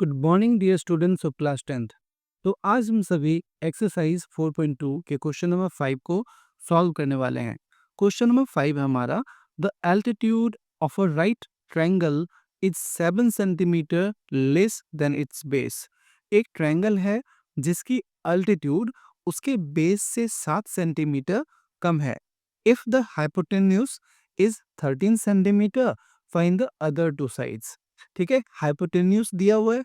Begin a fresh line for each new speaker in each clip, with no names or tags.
Good morning dear students of class 10th। तो आज हम सभी एक्सरसाइज 4.2 के क्वेश्चन नंबर 5 को सॉल्व करने वाले हैं। क्वेश्चन नंबर 5 है हमारा, the altitude of a right triangle is 7 centimetre less than it's base. एक ट्रायंगल है जिसकी अल्टीट्यूड उसके बेस से 7 सेंटीमीटर कम है। If the hypotenuse is 13 centimetre, find the other two sides. ठीक है, हाइपोटेन्यूज दिया हुआ है,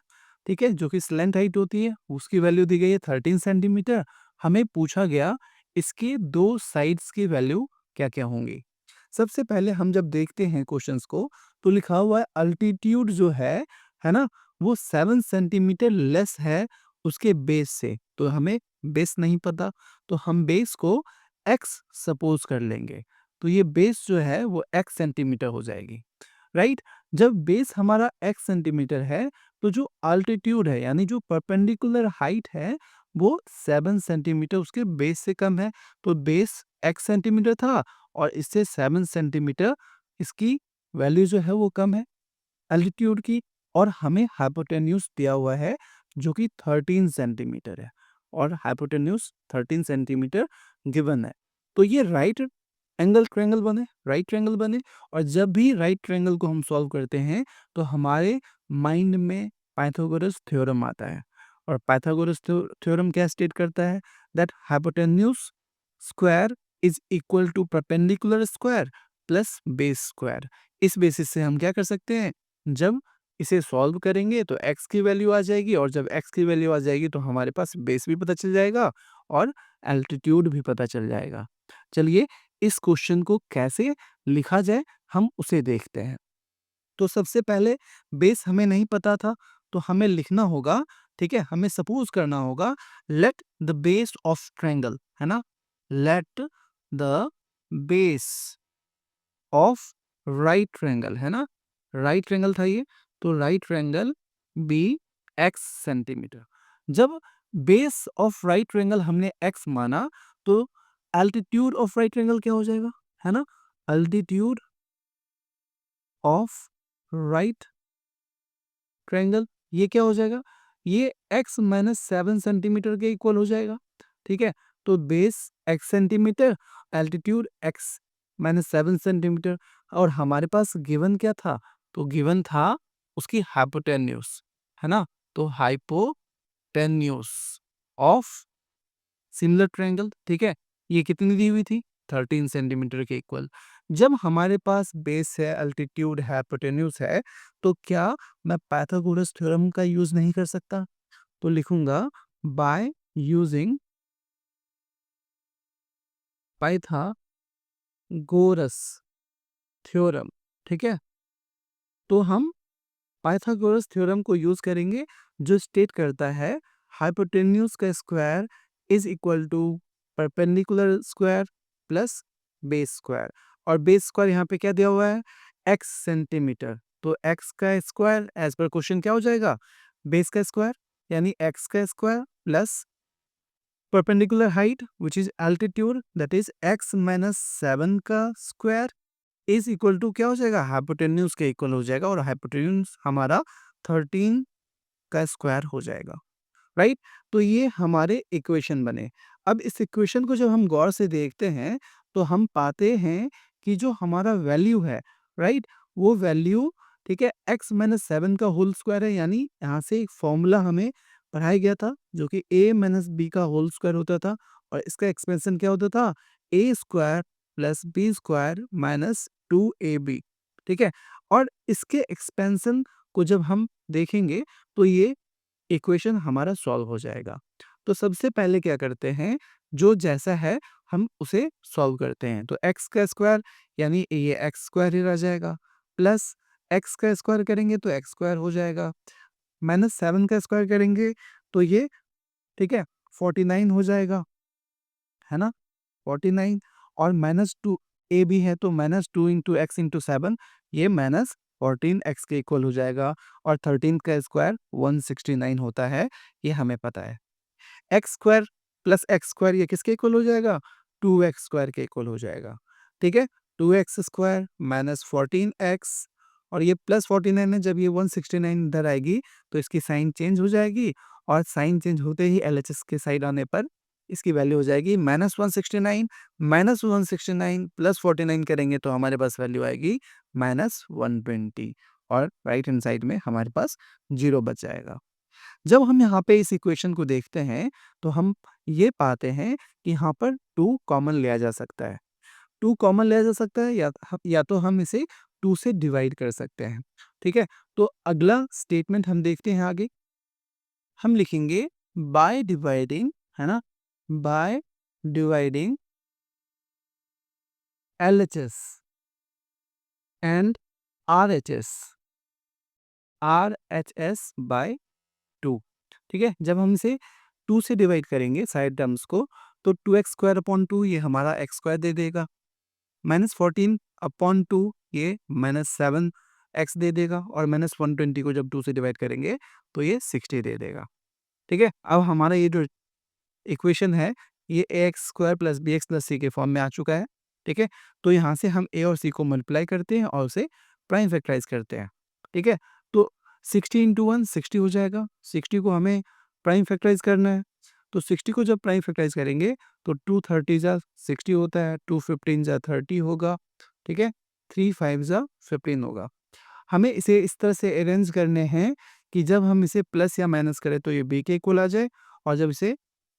ठीक है, जो कि स्लेंट हाइट होती है, उसकी वैल्यू दी गई है 13 सेंटीमीटर। हमें पूछा गया इसके दो साइड्स की वैल्यू क्या क्या होंगी। सबसे पहले हम जब देखते हैं क्वेश्चंस को, तो लिखा हुआ है अल्टीट्यूड जो है ना, वो 7 सेंटीमीटर लेस है उसके बेस से। तो हमें बेस नहीं पता, तो हम बेस को x सपोज कर लेंगे। तो ये बेस जो है वो x सेंटीमीटर हो जाएगी, राइट। जब बेस हमारा x सेंटीमीटर है, तो जो अल्टीट्यूड है यानी जो परपेंडिकुलर हाइट है वो 7 सेंटीमीटर उसके बेस से कम है। तो बेस x सेंटीमीटर था और इससे 7 सेंटीमीटर इसकी वैल्यू जो है वो कम है एल्टीट्यूड की। और हमें हाइपोटेन्यूज दिया हुआ है जो कि 13 सेंटीमीटर है, और हाइपोटेन्यूज 13 सेंटीमीटर गिवन है। तो ये राइट ट्रायंगल बने। और जब भी राइट ट्रायंगल को हम सॉल्व करते हैं तो हमारे माइंड में पाइथागोरस थ्योरम आता है। और पाइथागोरस थ्योरम क्या स्टेट करता है, that hypotenuse square is equal to perpendicular square plus base square. इस बेसिस से हम क्या कर सकते हैं, जब इसे सॉल्व करेंगे तो x की वैल्यू आ जाएगी, और जब x की वैल्यू आ जाएगी तो हमारे पास बेस भी पता चल जाएगा और एल्टीट्यूड भी पता चल जाएगा। चलिए इस क्वेश्चन को कैसे लिखा जाए हम उसे देखते हैं। तो सबसे पहले बेस हमें नहीं पता था, तो हमें लिखना होगा, ठीक है, हमें सपोज करना होगा let the base of triangle, है ना, let the base of right triangle, है ना, राइट ट्रायंगल था ये, तो right triangle be x centimetre. जब बेस ऑफ राइट ट्रायंगल हमने x माना, तो एल्टीट्यूड ऑफ राइट ट्रायंगल क्या हो जाएगा, है ना, अल्टीट्यूड ऑफ राइट ट्रायंगल ये क्या हो जाएगा, ये x माइनस 7 सेंटीमीटर के इक्वल हो जाएगा। ठीक है, तो base x centimetre, altitude x minus 7 centimetre. और हमारे पास गिवन क्या था, तो गिवन था उसकी हाइपोटेन्यूज, है ना, तो हाइपोटेन्यूज ऑफ सिमिलर ट्रायंगल। ठीक है, ये कितनी दी हुई थी, 13 सेंटीमीटर के इक्वल। जब हमारे पास बेस है, अल्टीट्यूड है, हाइपोटेन्यूज है, तो क्या मैं पाइथागोरस थ्योरम का यूज नहीं कर सकता, तो लिखूंगा बाय यूजिंग पाइथागोरस थ्योरम। ठीक है, तो हम पाइथागोरस थ्योरम को यूज करेंगे, जो स्टेट करता है हाइपोटेन्यूज का square is equal to perpendicular square plus base square. और बेस स्क्वायर यहाँ पे क्या दिया हुआ है, x सेंटीमीटर। तो x का स्क्वायर एज पर क्वेश्चन क्या हो जाएगा, बेस का स्क्वायर यानी x का square plus perpendicular height which is altitude that is x minus 7 का स्क्वायर इज इक्वल टू क्या हो जाएगा, हाइपोटेन्यूज के इक्वल हो जाएगा, और हाइपोटेन्यूज हमारा 13 का स्क्वायर हो जाएगा, राइट। तो ये हमारे इक्वेशन बने। अब इस इक्वेशन को जब हम गौर से देखते हैं तो हम पाते हैं कि जो हमारा वैल्यू है, राइट, वो वैल्यू, ठीक है, x माइनस 7 का होल स्क्वायर है। यानी यहाँ से एक फॉर्मूला हमें पढ़ाया गया था जो कि a माइनस बी का होल स्क्वायर होता था, और इसका एक्सपेंशन क्या होता था, a square plus B square minus 2ab। ठीक है, और इसके एक्सपेंशन को जब हम देखेंगे तो ये इक्वेशन हमारा सॉल्व हो जाएगा। तो सबसे पहले क्या करते हैं, जो जैसा है हम उसे सॉल्व करते हैं। तो x का स्क्वायर यानी ये x स्क्वायर ही रह जाएगा, प्लस x का स्क्वायर करेंगे तो x स्क्वायर हो जाएगा, माइनस 7 का स्क्वायर करेंगे तो ये, ठीक है, 49 हो जाएगा, है ना, 49। और माइनस 2 ए भी है, तो माइनस 2 इंटू एक्स इंटू 7, ये माइनस 14 एक्स के इक्वल हो जाएगा। और 13 का स्क्वायर 169 होता है, ये हमें पता है। X square plus x square ये किसके इक्वल हो जाएगा, 2x स्क्वायर के इक्वल हो जाएगा। ठीक है, 2x स्क्वायर माइनस 14x, और ये प्लस 49 है, जब ये 169 इधर आएगी तो इसकी साइन चेंज हो जाएगी, और साइन चेंज होते ही एलएचएस के साइड आने पर इसकी वैल्यू हो जाएगी -169, -169 प्लस 49 करेंगे तो हमारे पास वैल्यू आएगी -120, और राइट हैंड साइड में हमारे पास 0 बच जाएगा। जब हम यहाँ पे इस इक्वेशन को देखते हैं तो हम ये पाते हैं कि यहाँ पर 2 कॉमन लिया जा सकता है। 2 कॉमन लिया जा सकता है, या तो हम इसे 2 से डिवाइड कर सकते हैं। ठीक है? तो अगला स्टेटमेंट हम देखते हैं आगे। हम लिखेंगे बाय डिवाइडिंग, है ना? By dividing LHS and RHS by 2। ठीक है? जब हम इसे 2 से डिवाइड करेंगे साइड टर्म्स को, तो 2x स्क्वायर अपॉन 2 ये हमारा x स्क्वायर दे देगा, -14 अपॉन 2 ये -7x दे देगा, और -120 को जब 2 से डिवाइड करेंगे तो ये 60 दे देगा। ठीक है? अब हमारा ये जो इक्वेशन है ये ax square plus bx plus c के फॉर्म में आ चुका है। ठीक है? तो यहाँ से हम a और c को मल्टीप्लाई करते हैं और उसे प्राइम फैक्टराइज करते हैं। ठीक है? तो 60 इंटू 1 60 हो जाएगा। 60 को हमें प्राइम फैक्टराइज करना है, तो 60 को जब प्राइम फैक्टराइज करेंगे तो 2 30 जा 60 होता है, 2 15 जा 30 होगा। ठीक है? 3 5 जा 15 होगा। हमें इसे इस तरह से अरेंज करने हैं कि जब हम इसे प्लस या माइनस करें तो ये b के इक्वल आ जाए, और जब इसे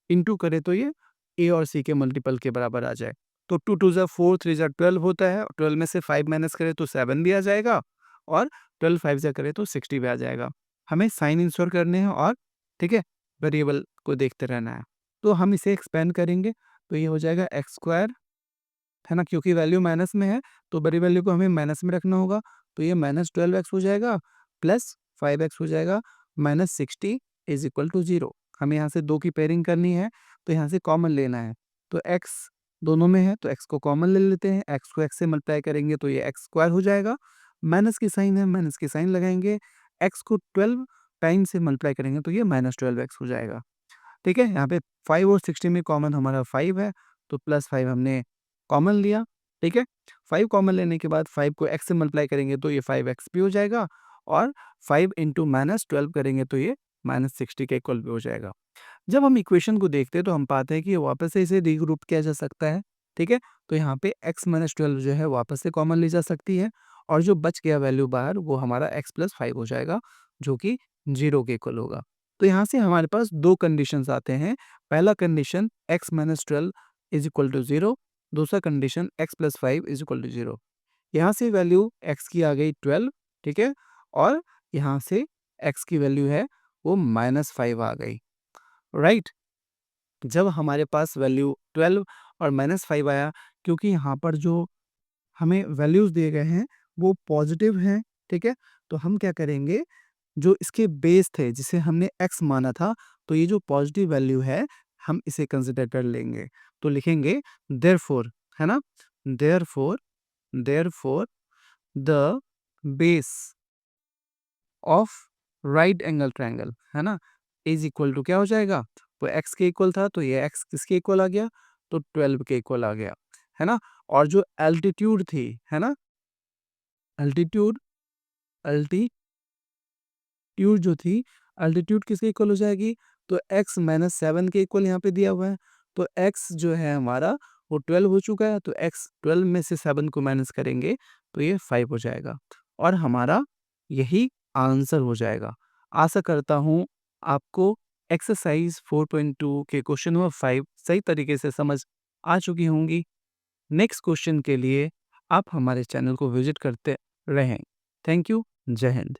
इंटू करें तो ये a और c के मल्टीपल के बराबर आ जाए। तो 2 2 जा 4, 3 जा 12 होता है, 12 में से 5 माइनस करें तो 7 भी आ जाएगा, और 12 5 जा करें तो 60 भी आ जाएगा। हमें साइन इंश्योर करने हैं, और ठीक है, वेरिएबल को देखते रहना है। तो हम इसे एक्सपेंड करेंगे तो ये हो जाएगा एक्स स्क्वायर, है ना? क्योंकि वैल्यू माइनस में है तो बड़ी वैल्यू को हमें माइनस में रखना होगा, तो ये -12x हो जाएगा प्लस 5x हो जाएगा, -60 इज इक्वल टू 0। हमें यहाँ से 2 की पेयरिंग करनी है तो यहाँ से कॉमन लेना है, तो x दोनों में है तो x को कॉमन ले लेते हैं, x को x से मल्टीप्लाई करेंगे तो ये x स्क्वायर हो जाएगा, माइनस की साइन है माइनस की साइन लगाएंगे, x को 12 टाइम से मल्टीप्लाई करेंगे तो ये -12x हो जाएगा। ठीक है? यहाँ पे 5 और 60 में कॉमन हमारा 5 है, तो +5 हमने कॉमन लिया। ठीक है? 5 कॉमन लेने के बाद 5 को x से मल्टीप्लाई करेंगे तो ये 5x भी हो जाएगा, और 5 इंटू -12 करेंगे तो ये -60 के इक्वल भी हो जाएगा। जब हम इक्वेशन को देखते हैं तो हम पाते हैं कि वापस से इसे रीग्रुप किया जा सकता है। ठीक है? तो यहाँ पे x - 12 जो है वापस से कॉमन ली जा सकती है, और जो बच गया वैल्यू बाहर वो हमारा x + 5 हो जाएगा, जो कि 0 के इक्वल होगा। तो यहाँ से हमारे पास 2 कंडीशंस आते हैं। पहला condition x - 12 is equal to 0, दूसरा condition x + 5 is equal to 0। यहाँ से वैल्यू x की आ गई 12, ठीक है? और यहाँ से x की वैल्यू है वो -5 आ गई, राइट? जब हमारे पास वैल्यू 12 और -5 आया, क्योंकि यहाँ पर जो हमें वैल्यूज़ दिए गए हैं वो पॉजिटिव हैं, ठीक है? तो हम क्या करेंगे, जो इसके बेस थे जिसे हमने x माना था, तो ये जो पॉजिटिव वैल्यू है हम इसे कंसिडर कर लेंगे। तो लिखेंगे देयरफॉर, है ना? Therefore therefore the base of right angle triangle, है ना? इज इक्वल टू क्या हो जाएगा? तो x के इक्वल था तो ये x किसके इक्वल आ गया? तो 12 के इक्वल आ गया, है ना? और जो एल्टीट्यूड थी, है ना? एल्टीट्यूड एल्टीट्यूड जो थी, एल्टीट्यूड किसके इक्वल हो जाएगी? तो x - 7 के इक्वल यहाँ पे दिया हुआ है। तो x जो है हमारा वो 12 हो चुका है, तो x 12 में से 7 को माइनस करेंगे तो ये 5 हो जाएगा, और हमारा यही आंसर हो जाएगा। आशा करता हूँ आपको एक्सरसाइज 4.2 के क्वेश्चन नंबर 5 सही तरीके से समझ आ चुकी होंगी। नेक्स्ट क्वेश्चन के लिए आप हमारे चैनल को विजिट करते रहें। Thank you. जय हिंद।